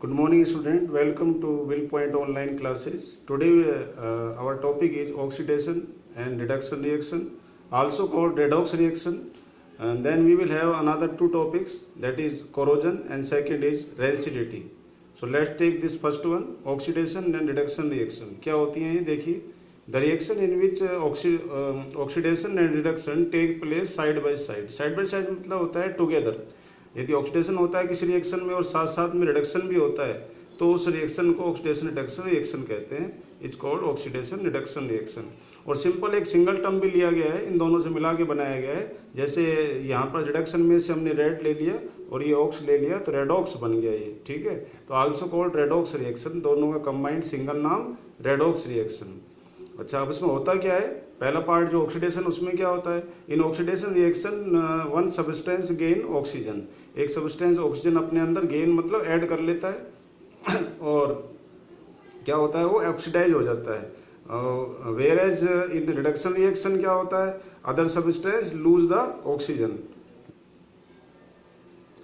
Good morning, student. Welcome to Will Point online classes. Today, our topic is oxidation and reduction reaction, also called redox reaction. And then we will have another two topics, that is corrosion and second is rancidity. So let's take this first one, oxidation and reduction reaction. क्या होती हैं ये देखिए. The reaction in which oxidation and reduction take place side by side. Side by side मतलब होता है together. यदि oxidation होता है किसी रिएक्शन में और साथ साथ में रिडक्शन भी होता है तो उस रिएक्शन को ऑक्सीडेशन रिडक्शन रिएक्शन कहते हैं. It's called oxidation reduction reaction. और सिंपल एक सिंगल टर्म भी लिया गया है, इन दोनों से मिला के बनाया गया है. जैसे यहाँ पर रिडक्शन में से हमने रेड ले लिया और ये ऑक्स ले लिया तो रेडॉक्स बन गया ये. ठीक है, तो आल्सो कॉल्ड रेडॉक्स रिएक्शन. दोनों का कंबाइंड सिंगल नाम रेडॉक्स रिएक्शन. अच्छा, अब इसमें होता क्या है, पहला पार्ट जो ऑक्सीडेशन, उसमें क्या होता है. In oxidation reaction one substance gain oxygen. एक सब्सटेंस ऑक्सीजन अपने अंदर गेन मतलब ऐड कर लेता है और क्या होता है, वो ऑक्सीडाइज हो जाता है. Whereas in reduction reaction क्या होता है, other substance lose the oxygen.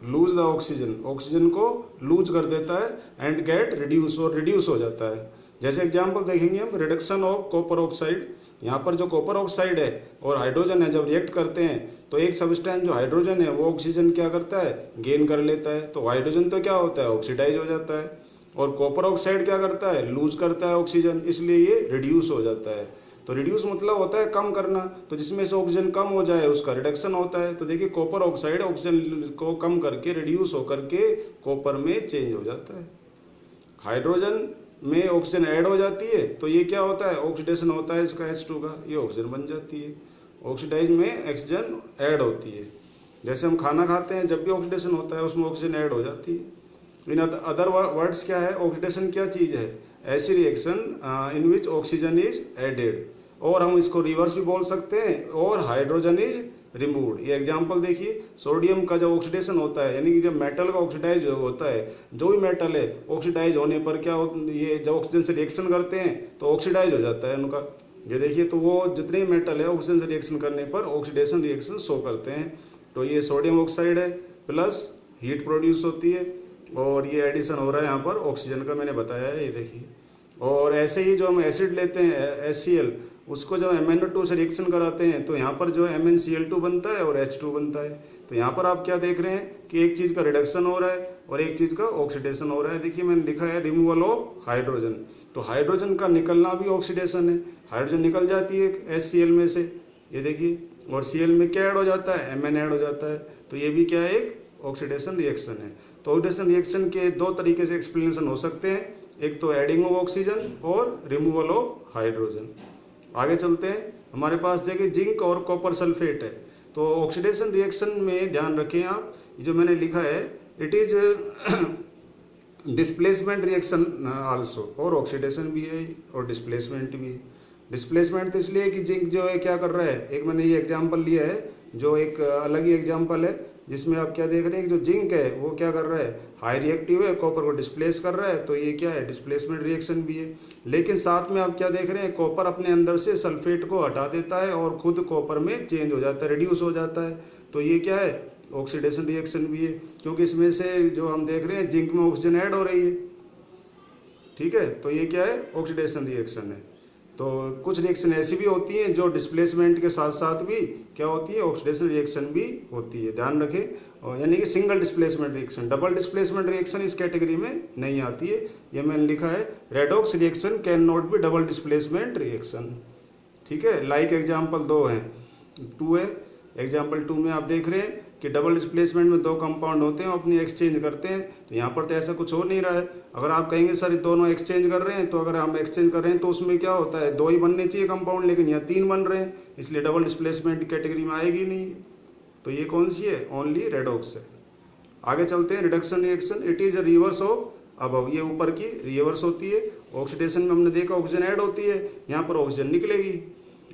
Lose the oxygen, oxygen को लूज कर देता है एंड गेट रिड्यूस, और रिड्यूस हो जाता है. जैसे एग्जांपल देखेंगे हम, रिडक्शन ऑफ कॉपर ऑक्साइड. यहाँ पर जो कॉपर ऑक्साइड है और हाइड्रोजन है, जब रिएक्ट करते हैं तो एक सब्सटेंस जो हाइड्रोजन है वो ऑक्सीजन क्या करता है, गेन कर लेता है. तो हाइड्रोजन तो क्या होता है, ऑक्सीडाइज हो जाता है. और कॉपर ऑक्साइड क्या करता है, लूज करता है ऑक्सीजन, इसलिए ये रिड्यूस हो जाता है. तो रिड्यूस मतलब होता है कम करना. तो जिसमें से ऑक्सीजन कम हो जाए उसका रिडक्शन होता है. तो देखिए कॉपर ऑक्साइड ऑक्सीजन को कम करके रिड्यूस होकर के कॉपर में चेंज हो जाता है. हाइड्रोजन में ऑक्सीजन ऐड हो जाती है तो ये क्या होता है, ऑक्सीडेशन होता है इसका H2 का, ये ऑक्सीजन बन जाती है. ऑक्सीडाइज में ऑक्सीजन ऐड होती है. जैसे हम खाना खाते हैं, जब भी ऑक्सीडेशन होता है उसमें ऑक्सीजन ऐड हो जाती है. इन अदर वर्ड्स क्या है, ऑक्सीडेशन क्या चीज़ है, ऐसी reaction in which oxygen is added. और हम इसको रिवर्स भी बोल सकते हैं, और हाइड्रोजन इज रिमूव्ड. ये एग्जांपल देखिए, सोडियम का जब ऑक्सीडेशन होता है, यानी कि जब मेटल का ऑक्सीडाइज होता है, जो भी मेटल है ऑक्सीडाइज होने पर क्या ये जब ऑक्सीजन से रिएक्शन करते हैं तो ऑक्सीडाइज हो जाता है उनका. ये देखिए, तो वो जितने मेटल है ऑक्सीजन से रिएक्शन करने पर ऑक्सीडेशन रिएक्शन शो करते हैं. तो ये सोडियम ऑक्साइड है, प्लस हीट प्रोड्यूस होती है और ये एडिशन हो रहा है यहाँ पर ऑक्सीजन का, मैंने बताया है, ये देखिए. और ऐसे ही जो हम एसिड लेते हैं HCl, उसको जब MnO2 से रिएक्शन कराते हैं तो यहाँ पर जो MnCl2 बनता है और H2 बनता है. तो यहाँ पर आप क्या देख रहे हैं कि एक चीज़ का रिडक्शन हो रहा है और एक चीज़ का ऑक्सीडेशन हो रहा है. देखिए मैंने लिखा है रिमूवल ऑफ हाइड्रोजन. तो हाइड्रोजन का निकलना भी ऑक्सीडेशन है. हाइड्रोजन निकल जाती है HCl में से, ये देखिए, और Cl में क्या ऐड हो जाता है, Mn ऐड हो जाता है. तो ये भी क्या है, एक ऑक्सीडेशन रिएक्शन है. तो ऑक्सीडेशन रिएक्शन के दो तरीके से एक्सप्लेनेशन हो सकते हैं, एक तो एडिंग ऑफ ऑक्सीजन और रिमूवल ऑफ हाइड्रोजन. आगे चलते हैं. हमारे पास देखिए जिंक और कॉपर सल्फेट है. तो ऑक्सीडेशन रिएक्शन में ध्यान रखें आप, जो मैंने लिखा है, it is displacement reaction also, और ऑक्सीडेशन भी है और डिस्प्लेसमेंट भी है. डिस्प्लेसमेंट तो इसलिए कि जिंक जो है क्या कर रहा है, एक मैंने ये एग्जांपल लिया है जो एक अलग ही एग्जांपल है, जिसमें आप क्या देख रहे हैं कि जो जिंक है वो क्या कर रहा है, हाई रिएक्टिव है, कॉपर को डिस्प्लेस कर रहा है. तो ये क्या है, डिस्प्लेसमेंट रिएक्शन भी है. लेकिन साथ में आप क्या देख रहे हैं, कॉपर अपने अंदर से सल्फेट को हटा देता है और खुद कॉपर में चेंज हो जाता है, रिड्यूस हो जाता है. तो ये क्या है, ऑक्सीडेशन रिएक्शन भी है, क्योंकि इसमें से जो हम देख रहे हैं जिंक में ऑक्सीजन ऐड हो रही है. ठीक है, तो ये क्या है, ऑक्सीडेशन रिएक्शन है. तो कुछ रिएक्शन ऐसी भी होती हैं जो डिस्प्लेसमेंट के साथ साथ भी क्या होती है, ऑक्सीडेशन रिएक्शन भी होती है. ध्यान रखें. और यानी कि single displacement reaction, double displacement reaction इस कैटेगरी में नहीं आती है. ये मैंने लिखा है, redox reaction can not be double displacement reaction. ठीक है, लाइक एग्जांपल 2 है, 2 है. एग्जांपल 2 में आप देख रहे हैं कि डबल डिस्प्लेसमेंट में दो कंपाउंड होते हैं, अपनी एक्सचेंज करते हैं. तो यहाँ पर तो ऐसा कुछ हो नहीं रहा है. अगर आप कहेंगे सर दोनों एक्सचेंज कर रहे हैं, तो अगर हम एक्सचेंज कर रहे हैं तो उसमें क्या होता है, 2 ही बनने चाहिए कंपाउंड, लेकिन यहाँ 3 बन रहे हैं, इसलिए डबल डिस्प्लेसमेंट कैटेगरी में आएगी नहीं. तो ये कौन सी है, ओनली रेडॉक्स है. आगे चलते हैं, reduction reaction. It is reverse of above, ये ऊपर की रिवर्स होती है. ऑक्सीडेशन में हमने देखा ऑक्सीजन ऐड होती है, यहाँ पर ऑक्सीजन निकलेगी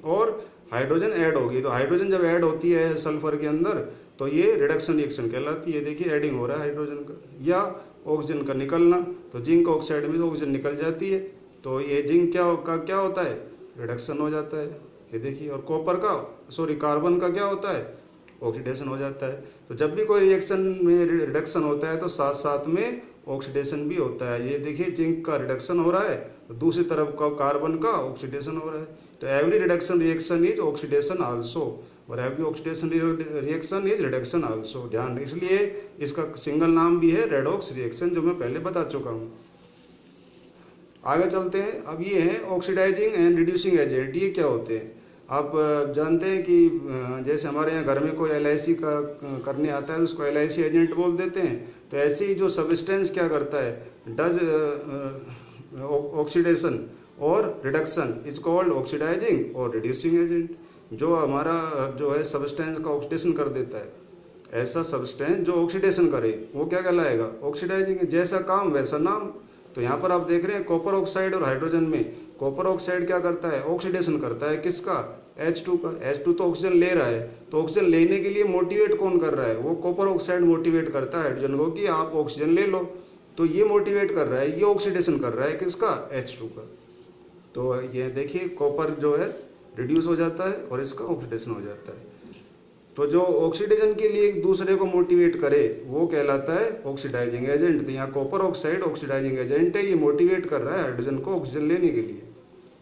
और हाइड्रोजन ऐड होगी. तो हाइड्रोजन जब ऐड होती है सल्फर के अंदर तो ये रिडक्शन रिएक्शन कहलाती है. देखिए एडिंग हो रहा है हाइड्रोजन का या ऑक्सीजन का निकलना. तो जिंक ऑक्साइड में ऑक्सीजन निकल जाती है, तो ये जिंक क्या होता है, रिडक्शन हो जाता है. ये देखिए, और कॉपर का कार्बन का क्या होता है, ऑक्सीडेशन हो जाता है। तो जब भी कोई रिएक्शन में रिडक्शन होता है तो साथ साथ में ऑक्सीडेशन भी होता है। ये देखिए जिंक का रिडक्शन हो रहा है, तो दूसरी तरफ का कार्बन का ऑक्सीडेशन हो रहा है। तो every reduction reaction is oxidation also, और every oxidation reaction is reduction also. ध्यान, इसलिए इसका सिंगल नाम भी है रेडॉक्स रिएक्शन, जो मैं पहले बता चुका हूँ। आगे चलते हैं। अब ये है ऑक्सीडाइजिंग एंड रिड्यूसिंग एजेंट। ये क्या होते हैं? आप जानते हैं कि जैसे हमारे यहाँ घर में कोई LIC का करने आता है, उसको LIC एजेंट बोल देते हैं। तो ऐसे ही जो सब्सटेंस क्या करता है, डज ऑक्सीडेशन और रिडक्शन इज कॉल्ड ऑक्सीडाइजिंग और रिड्यूसिंग एजेंट। जो हमारा जो है सब्सटेंस का ऑक्सीडेशन कर देता है, ऐसा सब्सटेंस जो ऑक्सीडेशन करे वो क्या कहलाएगा, ऑक्सीडाइजिंग। जैसा काम वैसा नाम। तो यहाँ पर आप देख रहे हैं कॉपर ऑक्साइड और हाइड्रोजन में, कॉपर ऑक्साइड क्या करता है, ऑक्सीडेशन करता है किसका, H2 का। H2 तो ऑक्सीजन ले रहा है, तो ऑक्सीजन लेने के लिए मोटिवेट कौन कर रहा है, वो कॉपर ऑक्साइड मोटिवेट करता है हाइड्रोजन को कि आप ऑक्सीजन ले लो। तो ये मोटिवेट कर रहा है, ये ऑक्सीडेशन कर रहा है किसका, H2 का। तो ये देखिए कॉपर जो है रिड्यूस हो जाता है और इसका ऑक्सीडेशन हो जाता है। तो जो ऑक्सीडेशन के लिए एक दूसरे को मोटिवेट करे वो कहलाता है ऑक्सीडाइजिंग एजेंट। तो यहाँ कॉपर ऑक्साइड ऑक्सीडाइजिंग एजेंट है, ये मोटिवेट कर रहा है हाइड्रोजन को ऑक्सीजन लेने के लिए।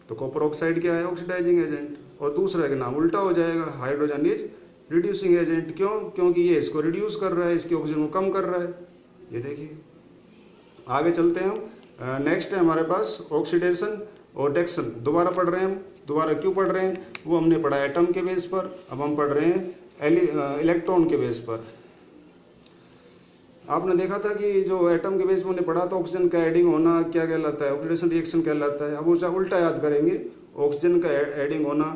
तो कॉपर ऑक्साइड क्या है, ऑक्सीडाइजिंग एजेंट। और दूसरा का नाम उल्टा हो जाएगा, हाइड्रोजन इज रिड्यूसिंग एजेंट। क्यों? क्योंकि ये इसको रिड्यूस कर रहा है, इसकी ऑक्सीजन को कम कर रहा है। ये देखिए, आगे चलते हैं हम। नेक्स्ट है हमारे पास ऑक्सीडेशन और रिडक्शन। दोबारा पढ़ रहे हैं हम। दोबारा क्यों पढ़ रहे हैं, वो हमने पढ़ा एटम के बेस पर, अब हम पढ़ रहे हैं इलेक्ट्रॉन के बेस पर। आपने देखा था कि जो एटम के बेस में हमने पढ़ा था, ऑक्सीजन का एडिंग होना क्या कहलाता है, ऑक्सीडेशन रिएक्शन कहलाता है। अब वो उल्टा याद करेंगे, ऑक्सीजन का एडिंग होना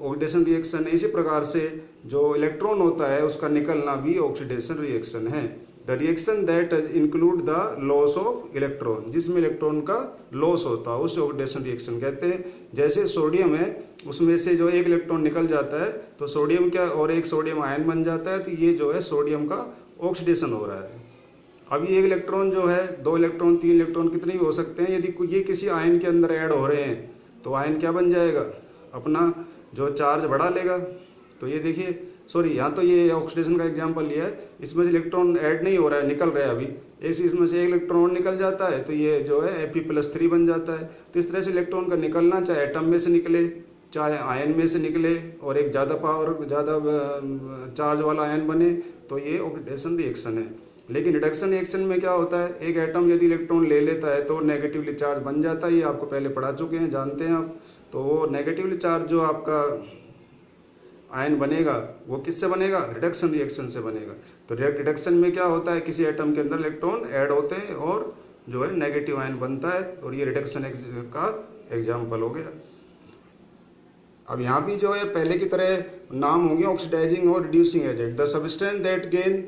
ऑक्सीडेशन रिएक्शन। इसी प्रकार से जो इलेक्ट्रॉन होता है उसका निकलना भी ऑक्सीडेशन रिएक्शन है। The reaction that include the loss of electron, जिसमें इलेक्ट्रॉन का लॉस होता है उसे ऑक्सीडेशन रिएक्शन कहते हैं। जैसे सोडियम है, उसमें से जो एक इलेक्ट्रॉन निकल जाता है तो सोडियम क्या, और एक सोडियम आयन बन जाता है, तो ये जो है सोडियम का ऑक्सीडेशन हो रहा है। अब ये एक इलेक्ट्रॉन जो है, 2 इलेक्ट्रॉन 3 इलेक्ट्रॉन कितने भी हो सकते हैं, यदि ये किसी आयन के अंदर ऐड हो रहे हैं तो आयन क्या बन जाएगा, अपना जो चार्ज बढ़ा लेगा। तो ये देखिए, सॉरी यहाँ तो ये ऑक्सीडेशन का एग्जांपल लिया है, इसमें से इलेक्ट्रॉन ऐड नहीं हो रहा है, निकल रहा है अभी। इसमें से एक इलेक्ट्रॉन निकल जाता है तो ये जो है Fe+3 बन जाता है। तो इस तरह से इलेक्ट्रॉन का निकलना, चाहे एटम में से निकले चाहे आयन में से निकले, और एक ज़्यादा पावर ज़्यादा चार्ज वाला आयन बने, तो ये ऑक्सीडेशन रिएक्शन है। लेकिन रिडक्शन रिएक्शन में क्या होता है, एक एटम यदि इलेक्ट्रॉन ले लेता है तो नेगेटिवली चार्ज बन जाता है। ये आपको पहले पढ़ा चुके हैं, जानते हैं आप। तो वो नेगेटिवली चार्ज जो आपका आयन बनेगा वो किससे बनेगा, रिडक्शन रिएक्शन से बनेगा। तो रिडक्शन में क्या होता है, किसी एटम के अंदर इलेक्ट्रॉन ऐड होते हैं और जो है नेगेटिव आयन बनता है, और ये रिडक्शन का एग्जाम्पल हो गया। अब यहाँ भी जो है पहले की तरह नाम होंगे ऑक्सीडाइजिंग और reducing agent. The substance that gain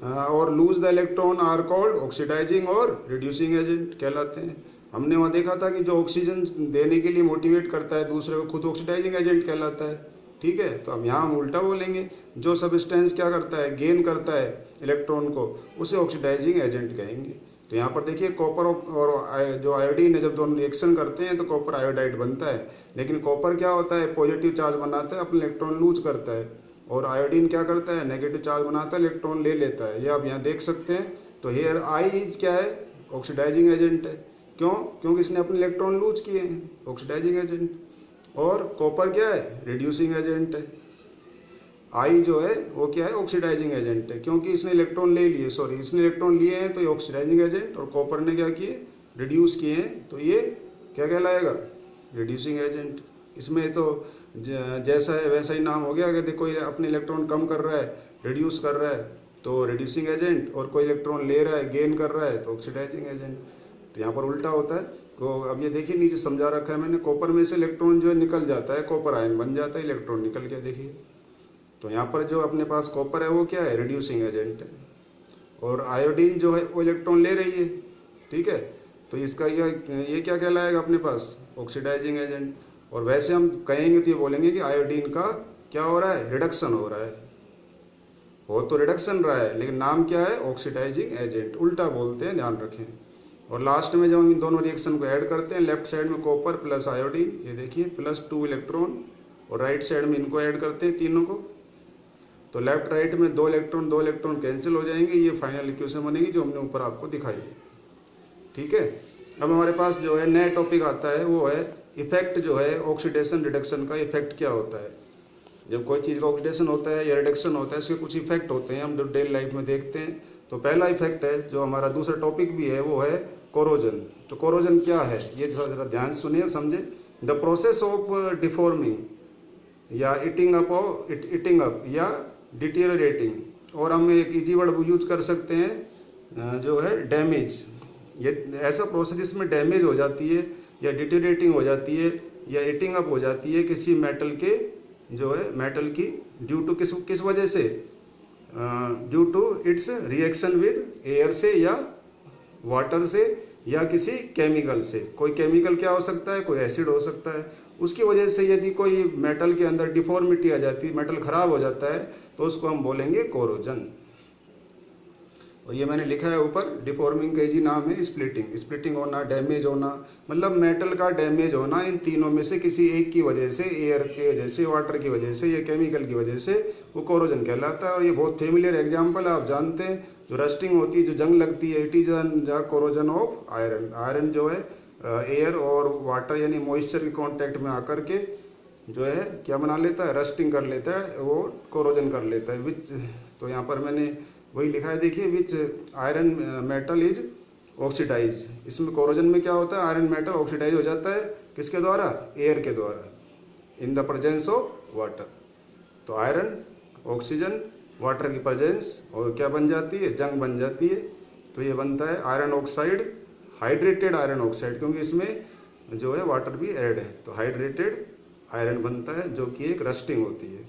और lose the electron are called oxidising और रिड्यूसिंग एजेंट कहलाते हैं। हमने वहाँ देखा था कि जो ऑक्सीजन देने के लिए मोटिवेट करता है दूसरे को, खुद ऑक्सीडाइजिंग एजेंट कहलाता है। ठीक है, तो हम यहाँ हम उल्टा बोलेंगे, जो सब्सटेंस क्या करता है, गेन करता है इलेक्ट्रॉन को, उसे ऑक्सीडाइजिंग एजेंट कहेंगे। तो यहाँ पर देखिए कॉपर और जो आयोडीन है, जब दोनों रिएक्शन करते हैं तो कॉपर आयोडाइड बनता है। लेकिन कॉपर क्या होता है, पॉजिटिव चार्ज बनाता है, अपने इलेक्ट्रॉन लूज करता है, और आयोडीन क्या करता है, नेगेटिव चार्ज बनाता है, इलेक्ट्रॉन ले लेता है। ये आप यहाँ देख सकते हैं। तो हेयर आई इज क्या है, ऑक्सीडाइजिंग एजेंट है। क्यों? क्योंकि इसने अपने इलेक्ट्रॉन लूज किए हैं, ऑक्सीडाइजिंग एजेंट। और कॉपर क्या है, रिड्यूसिंग एजेंट है। आई जो है वो क्या है, ऑक्सीडाइजिंग एजेंट है, क्योंकि इसने इलेक्ट्रॉन ले लिए, सॉरी इसने इलेक्ट्रॉन लिए हैं तो ये ऑक्सीडाइजिंग एजेंट, और कॉपर ने क्या किए, रिड्यूस किए हैं, तो ये क्या कहलाएगा, रिड्यूसिंग एजेंट। इसमें तो जैसा है वैसा ही नाम हो गया। अगर देखो ये अपने इलेक्ट्रॉन कम कर रहा है, रिड्यूस कर रहा है, तो रिड्यूसिंग एजेंट, और कोई इलेक्ट्रॉन ले रहा है, गेन कर रहा है, तो ऑक्सीडाइजिंग एजेंट। तो यहाँ पर उल्टा होता है। तो अब ये देखिए नीचे समझा रखा है मैंने, कॉपर में से इलेक्ट्रॉन जो है निकल जाता है, कॉपर आयन बन जाता है, इलेक्ट्रॉन निकल गया, देखिए। तो यहाँ पर जो अपने पास कॉपर है वो क्या है, रिड्यूसिंग एजेंट है, और आयोडीन जो है वो इलेक्ट्रॉन ले रही है। ठीक है, तो इसका ये क्या कहलाएगा अपने पास, ऑक्सीडाइजिंग एजेंट। और वैसे हम कहेंगे तो ये बोलेंगे कि आयोडीन का क्या हो रहा है, रिडक्शन हो रहा है। हो तो रिडक्शन रहा है, लेकिन नाम क्या है, ऑक्सीडाइजिंग एजेंट। उल्टा बोलते हैं, ध्यान रखें। और लास्ट में जब हम इन दोनों रिएक्शन को ऐड करते हैं, लेफ्ट साइड में कॉपर प्लस आयोडीन, ये देखिए +2 इलेक्ट्रॉन, और राइट साइड में इनको ऐड करते हैं तीनों को, तो लेफ्ट राइट में 2 इलेक्ट्रॉन कैंसिल हो जाएंगे। ये फाइनल इक्वेशन बनेगी जो हमने ऊपर आपको दिखाई है। ठीक है। अब हमारे पास जो है नया टॉपिक आता है, वो है इफेक्ट जो है ऑक्सीडेशन रिडक्शन का इफेक्ट क्या होता है। जब कोई चीज़ का ऑक्सीडेशन होता है या रिडक्शन होता है, उसके कुछ इफेक्ट होते हैं, हम जो डेली लाइफ में देखते हैं। तो पहला इफेक्ट है, जो हमारा दूसरा टॉपिक भी है, वो है कोरोजन। तो कोरोजन क्या है, ये जरा ध्यान सुनिए, समझे। द प्रोसेस ऑफ डिफॉर्मिंग या इटिंग अप या डिटीरियरेटिंग, और हम एक इजी वर्ड यूज कर सकते हैं जो है डैमेज। ये ऐसा प्रोसेस जिसमें डैमेज हो जाती है या डिटीरियरेटिंग हो जाती है या इटिंग अप हो जाती है किसी मेटल के, जो है मेटल की, ड्यू टू किस वजह से, due to its reaction with air से या वाटर से या किसी केमिकल से। कोई केमिकल क्या हो सकता है, कोई एसिड हो सकता है, उसकी वजह से यदि कोई मेटल के अंदर डिफॉर्मिटी आ जाती है, मेटल खराब हो जाता है, तो उसको हम बोलेंगे कोरोजन। और ये मैंने लिखा है ऊपर, डिफॉर्मिंग का इजी नाम है स्प्लिटिंग होना, डैमेज होना, मतलब मेटल का डैमेज होना। इन तीनों में से किसी एक की वजह से, एयर की वजह से, वाटर की वजह से या केमिकल की वजह से, वो कोरोजन कहलाता है। और ये बहुत फेमिलियर एग्जाम्पल आप जानते हैं, जो रस्टिंग होती है, जो जंग लगती है, it is the corrosion of iron. Iron जो है एयर और वाटर यानी मॉइस्चर के कॉन्टैक्ट में आकर के जो है क्या बना लेता है, रस्टिंग कर लेता है, वो कोरोजन कर लेता है। विच, तो यहाँ पर मैंने वही लिखा है, देखिए, विच आयरन मेटल इज ऑक्सीडाइज। इसमें कोरोजन में क्या होता है, आयरन मेटल ऑक्सीडाइज हो जाता है, किसके द्वारा, एयर के द्वारा, in the presence of water. तो आयरन, ऑक्सीजन, वाटर की प्रेजेंस, और क्या बन जाती है, जंग बन जाती है। तो ये बनता है iron oxide, hydrated iron oxide, क्योंकि इसमें जो है वाटर भी ऐड है, तो हाइड्रेटेड आयरन बनता है, जो कि एक रस्टिंग होती है।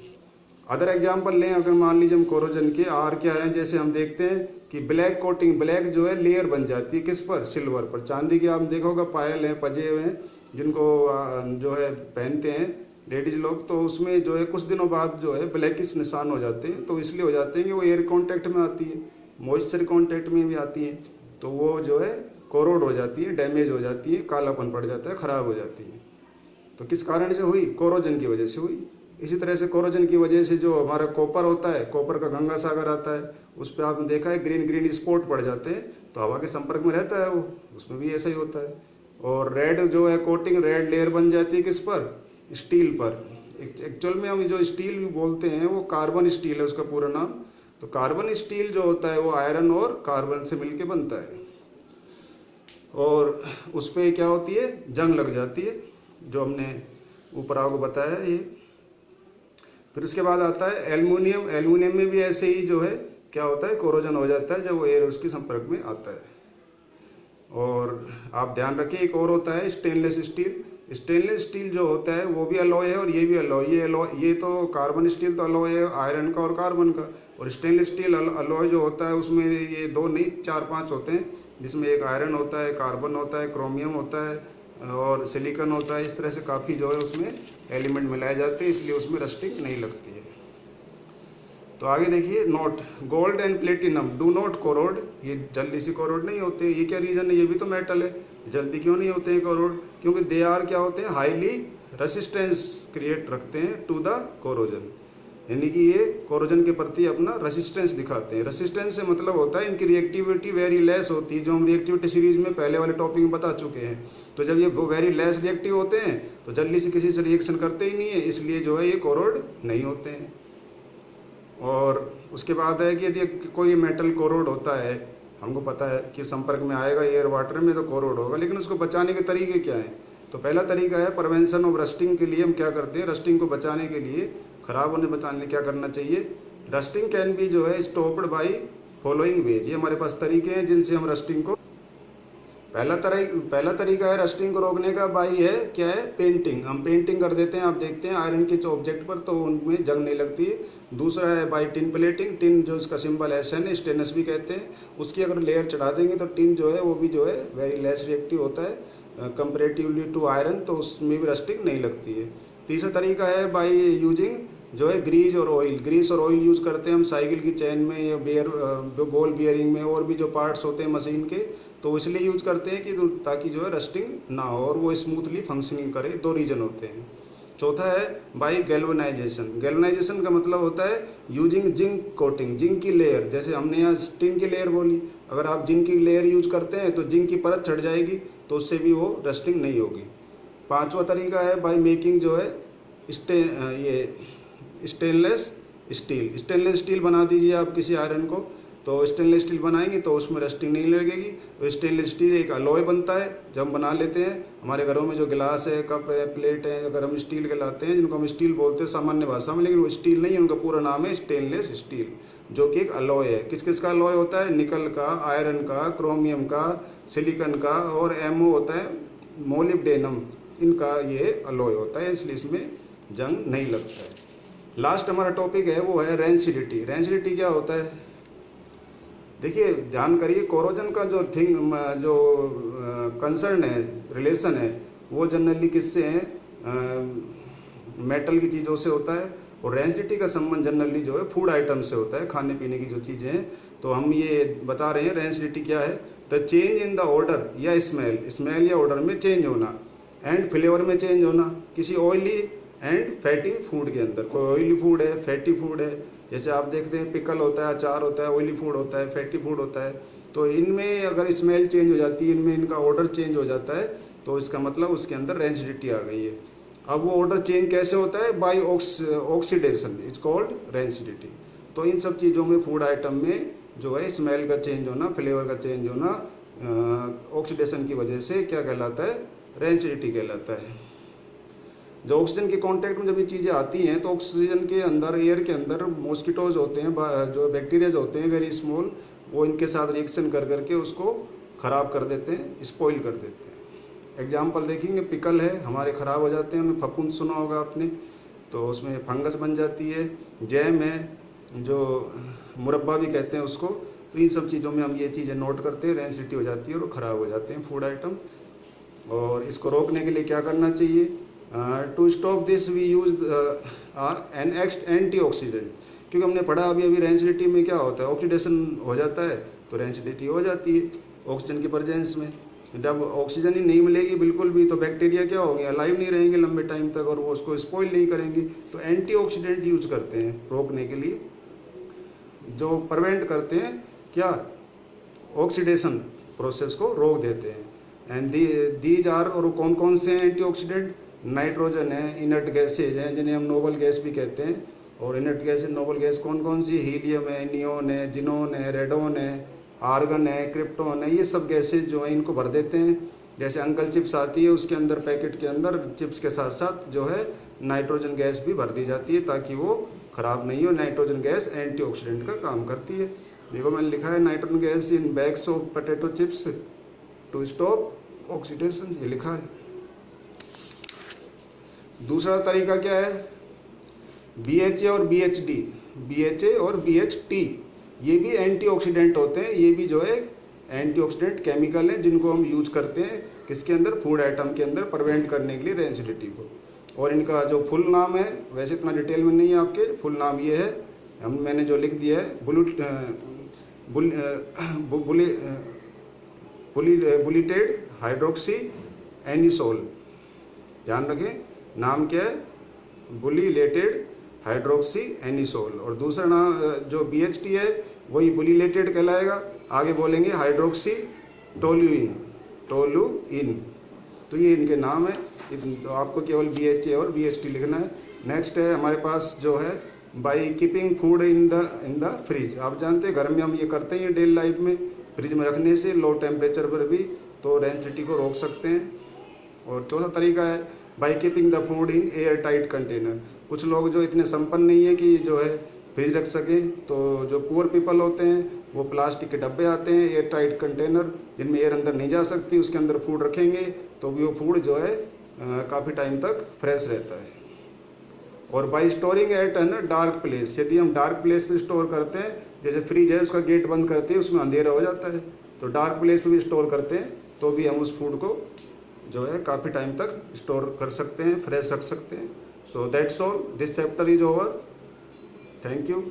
अदर एग्जाम्पल लें, अगर मान लीजिए हम कोरोजन के, आर क्या है, जैसे हम देखते हैं कि ब्लैक कोटिंग, ब्लैक जो है लेयर बन जाती है, किस पर, सिल्वर पर। चांदी के आप देखोगे पायल हैं, पजे हुए हैं, जिनको जो है पहनते हैं लेडीज लोग, तो उसमें जो है कुछ दिनों बाद जो है ब्लैकिश निशान हो जाते हैं। तो इसलिए हो जाते हैं कि वो एयर कॉन्टैक्ट में आती है, मॉइस्चर कॉन्टैक्ट में भी आती है, तो वो जो है कोरोड हो जाती है, डैमेज हो जाती है, कालापन पड़ जाता है, ख़राब हो जाती है। तो किस कारण से हुई, कोरोजन की वजह से हुई। इसी तरह से कोरोजन की वजह से जो हमारा कॉपर होता है, कॉपर का गंगा सागर आता है, उस पर आपने देखा है ग्रीन स्पॉट पड़ जाते हैं, तो हवा के संपर्क में रहता है वो, उसमें भी ऐसा ही होता है। और रेड जो है कोटिंग, रेड लेयर बन जाती है किस पर, स्टील पर। एक्चुअल में हम जो स्टील बोलते हैं वो कार्बन स्टील है उसका पूरा नाम। तो कार्बन स्टील जो होता है वो आयरन और कार्बन से मिलके बनता है, और उस पर क्या होती है, जंग लग जाती है, जो हमने ऊपर आपको बताया ये। फिर उसके बाद आता है एल्युमिनियम। एल्युमिनियम में भी ऐसे ही जो है क्या होता है, कोरोजन हो जाता है जब वो एयर उसके संपर्क में आता है। और आप ध्यान रखिए, एक और होता है स्टेनलेस स्टील। स्टेनलेस स्टील जो होता है वो भी अलॉय है और ये भी अलॉय। ये तो कार्बन स्टील तो अलॉय है आयरन का और कार्बन का, और स्टेनलेस स्टील अलॉय जो होता है उसमें ये दो नहीं 4-5 होते हैं, जिसमें एक आयरन होता है, कार्बन होता है, क्रोमियम होता है और सिलिकॉन होता है। इस तरह से काफ़ी जो है उसमें एलिमेंट मिलाए जाते हैं, इसलिए उसमें रस्टिंग नहीं लगती है। तो आगे देखिए, note, gold and platinum do not corrode. ये जल्दी से कोरोड नहीं होते। ये क्या रीज़न है, ये भी तो मेटल है, जल्दी क्यों नहीं होते हैं कोरोड, क्योंकि दे आर क्या होते हैं, हाईली रेसिस्टेंस क्रिएट रखते हैं टू द कोरोजन, यानी कि ये कोरोजन के प्रति अपना रेसिस्टेंस दिखाते हैं। रेसिस्टेंस से मतलब होता है इनकी रिएक्टिविटी वेरी लेस होती है, जो हम रिएक्टिविटी सीरीज में पहले वाले टॉपिक में बता चुके हैं। तो जब ये वेरी लेस रिएक्टिव होते हैं तो जल्दी से किसी से रिएक्शन करते ही नहीं है, इसलिए जो है ये कोरोड नहीं होते हैं। और उसके बाद है कि यदि कोई मेटल कोरोड होता है, हमको पता है कि संपर्क में आएगा एयर वाटर में तो कोरोड होगा, लेकिन उसको बचाने के तरीके क्या हैं। तो पहला तरीका है प्रिवेंशन ऑफ रस्टिंग के लिए हम क्या करते हैं, रस्टिंग को बचाने के लिए, खराब होने बचाने क्या करना चाहिए। रस्टिंग कैन बी जो है स्टॉप्ड बाय फॉलोइंग वेज। ये हमारे पास तरीके हैं जिनसे हम रस्टिंग को, पहला तरीका है रस्टिंग को रोकने का, बाई है क्या है, पेंटिंग। हम पेंटिंग कर देते हैं, आप देखते हैं आयरन के जो ऑब्जेक्ट पर, तो उनमें जंग नहीं लगती है। दूसरा है बाई टिन प्लेटिंग। टिन जो इसका सिंबल SN है, स्टेनलेस भी कहते हैं, उसकी अगर लेयर चढ़ा देंगे तो टिन जो है वो भी जो है वेरी लेस रिएक्टिव होता है कंपेरेटिवली टू आयरन, तो उसमें भी रस्टिंग नहीं लगती है। तीसरा तरीका है बाई यूजिंग जो है ग्रीस और ऑयल। ग्रीस और ऑयल यूज़ करते हैं हम साइकिल की चैन में या बॉल बियरिंग में, और भी जो पार्ट्स होते हैं मशीन के, तो इसलिए यूज करते हैं कि ताकि जो है रस्टिंग ना हो और वो स्मूथली फंक्शनिंग करे। 2 रीजन होते हैं। चौथा है बाई गैल्वेनाइजेशन। गैल्वेनाइजेशन का मतलब होता है यूजिंग जिंक कोटिंग, जिंक की लेयर। जैसे हमने यहाँ टिन की लेयर बोली, अगर आप जिंक की लेयर यूज करते हैं तो जिंक की परत चढ़ जाएगी, तो उससे भी वो रस्टिंग नहीं होगी। पांचवा तरीका है बाय मेकिंग जो है स्टेनलेस स्टील। स्टेनलेस स्टील बना दीजिए आप किसी आयरन को, तो स्टेनलेस स्टील बनाएंगे तो उसमें रस्टिंग नहीं लगेगी। तो स्टेनलेस स्टील एक अलॉय बनता है, जब हम बना लेते हैं। हमारे घरों में जो गिलास है, कप है, प्लेट है, अगर हम स्टील के लाते हैं, जिनको हम स्टील बोलते हैं सामान्य भाषा में, लेकिन वो स्टील नहीं है, उनका पूरा नाम है स्टेनलेस स्टील, जो कि एक अलॉय है। किस किस का अलॉय होता है? निकल का, आयरन का, क्रोमियम का, सिलिकन का, और एमओ होता है मोलिब्डेनम, इनका ये अलॉय होता है, इसलिए इसमें जंग नहीं लगता है। लास्ट हमारा टॉपिक है वो है रेंसिडिटी। रेंसिडिटी क्या होता है? देखिए ध्यान करिए, कोरोजन का जो कंसर्न है, रिलेशन है, वो जनरली किससे है? मेटल की चीज़ों से होता है। और रेंसिडिटी का संबंध जनरली जो है फूड आइटम से होता है, खाने पीने की जो चीज़ें हैं। तो हम ये बता रहे हैं रेंसिडिटी क्या है? The change in the order या स्मेल या ऑर्डर में चेंज होना, एंड फ्लेवर में चेंज होना किसी ऑयली एंड फैटी फूड के अंदर। कोई ऑयली फूड है, फैटी फूड है, जैसे आप देखते हैं पिकल होता है, अचार होता है, ऑयली फूड होता है, फैटी फूड होता है। तो इनमें अगर स्मेल चेंज हो जाती है, इनमें इनका ऑर्डर चेंज हो जाता है, तो इसका मतलब उसके अंदर रेंसिडिटी आ गई है। अब वो ऑर्डर चेंज कैसे होता है? By oxidation, it's called rancidity. तो इन सब चीज़ों में, फूड आइटम में जो है स्मेल का चेंज होना, फ्लेवर का चेंज होना, ऑक्सीडेशन की वजह से क्या कहलाता है? रेंसिडिटी कहलाता है। जो ऑक्सीजन के कांटेक्ट में जब ये चीज़ें आती हैं, तो ऑक्सीजन के अंदर, एयर के अंदर मॉस्किटोज होते हैं, जो बैक्टीरियाज होते हैं वेरी स्मॉल, वो इनके साथ रिएक्शन कर करके उसको ख़राब कर देते हैं, स्पॉइल कर देते हैं। एग्जाम्पल देखेंगे, पिकल है, हमारे ख़राब हो जाते हैं, उनमें फफूंद सुना होगा आपने, तो उसमें फंगस बन जाती है। जैम है, जो मुरब्बा भी कहते हैं उसको। तो इन सब चीज़ों में हम ये चीज़ें नोट करते हैं, रेंसिडिटी हो जाती है और ख़राब हो जाते हैं फूड आइटम। और इसको रोकने के लिए क्या करना चाहिए? To stop this we use an antioxidant, क्योंकि हमने पढ़ा अभी रेंसिडिटी में क्या होता है? ऑक्सीडेशन हो जाता है, तो रेंसिडिटी हो जाती है ऑक्सीजन की प्रेजेंस में। जब ऑक्सीजन ही नहीं मिलेगी बिल्कुल भी, तो बैक्टीरिया क्या होंगे? अलाइव नहीं रहेंगे लंबे टाइम तक, और वो उसको स्पॉइल नहीं करेंगे। तो एंटीऑक्सीडेंट यूज करते हैं रोकने के लिए, जो प्रिवेंट करते हैं क्या? ऑक्सीडेशन प्रोसेस को रोक देते हैं। एंड दीज आर, और कौन कौन से हैं एंटीऑक्सीडेंट? नाइट्रोजन है, इनर्ट गैसेज हैं, जिन्हें हम नोबल गैस भी कहते हैं। और इनर्ट गैस, नोबल गैस कौन कौन सी? हीलियम है, नियोन है, जिनोन है, रेडोन है, आर्गन है, क्रिप्टोन है। ये सब गैसेज जो हैं इनको भर देते हैं। जैसे अंकल चिप्स आती है, उसके अंदर, पैकेट के अंदर चिप्स के साथ साथ जो है नाइट्रोजन गैस भी भर दी जाती है, ताकि वो ख़राब नहीं हो। नाइट्रोजन गैस एंटीऑक्सीडेंट का काम करती है। देखो मैंने लिखा है nitrogen gas in bags of potato chips to stop oxidation, ये लिखा है। दूसरा तरीका क्या है? BHA और BHD, BHA और BHT, ये भी एंटीऑक्सीडेंट होते हैं। ये भी जो है एंटीऑक्सीडेंट केमिकल है, जिनको हम यूज करते हैं किसके अंदर? फूड आइटम के अंदर, प्रिवेंट करने के लिए रेंसिडिटी को। और इनका जो फुल नाम है, वैसे इतना डिटेल में नहीं है आपके, फुल नाम ये है, मैंने जो लिख दिया है, बुलिटेड हाइड्रोक्सी एनिसोल। ध्यान रखें, नाम क्या है? बुलिलेटेड हाइड्रोक्सी एनिसोल। और दूसरा नाम जो BHT है वही बुलिलेटेड कहलाएगा। आगे बोलेंगे हाइड्रोक्सी टोलुइन। तो ये इनके नाम है। तो आपको केवल BHA और BHT लिखना है। नेक्स्ट है हमारे पास जो है by keeping food in the fridge. आप जानते हैं घर में हम ये करते हैं डेली लाइफ में, फ्रिज में रखने से लो टेम्परेचर पर भी तो रेंसिडिटी को रोक सकते हैं। और चौथा तरीका है by keeping the food in air tight container. कुछ लोग जो इतने संपन्न नहीं है कि जो है फ्रिज रख सकें, तो जो पुअर पीपल होते हैं वो प्लास्टिक के डब्बे आते हैं, एयर टाइट कंटेनर, जिनमें एयर अंदर नहीं जा सकती, उसके अंदर फूड रखेंगे तो भी वो फूड जो है काफ़ी टाइम तक फ्रेश रहता है। और by storing at an dark place, यदि हम डार्क प्लेस पे स्टोर करते हैं, जैसे फ्रिज है उसका गेट बंद करते हैं, उसमें अंधेरा हो जाता है, तो डार्क प्लेस पे भी स्टोर करते हैं तो भी हम उस फूड को जो है काफ़ी टाइम तक स्टोर कर सकते हैं, फ्रेश रख सकते हैं। So that's all, this chapter is over. Thank you.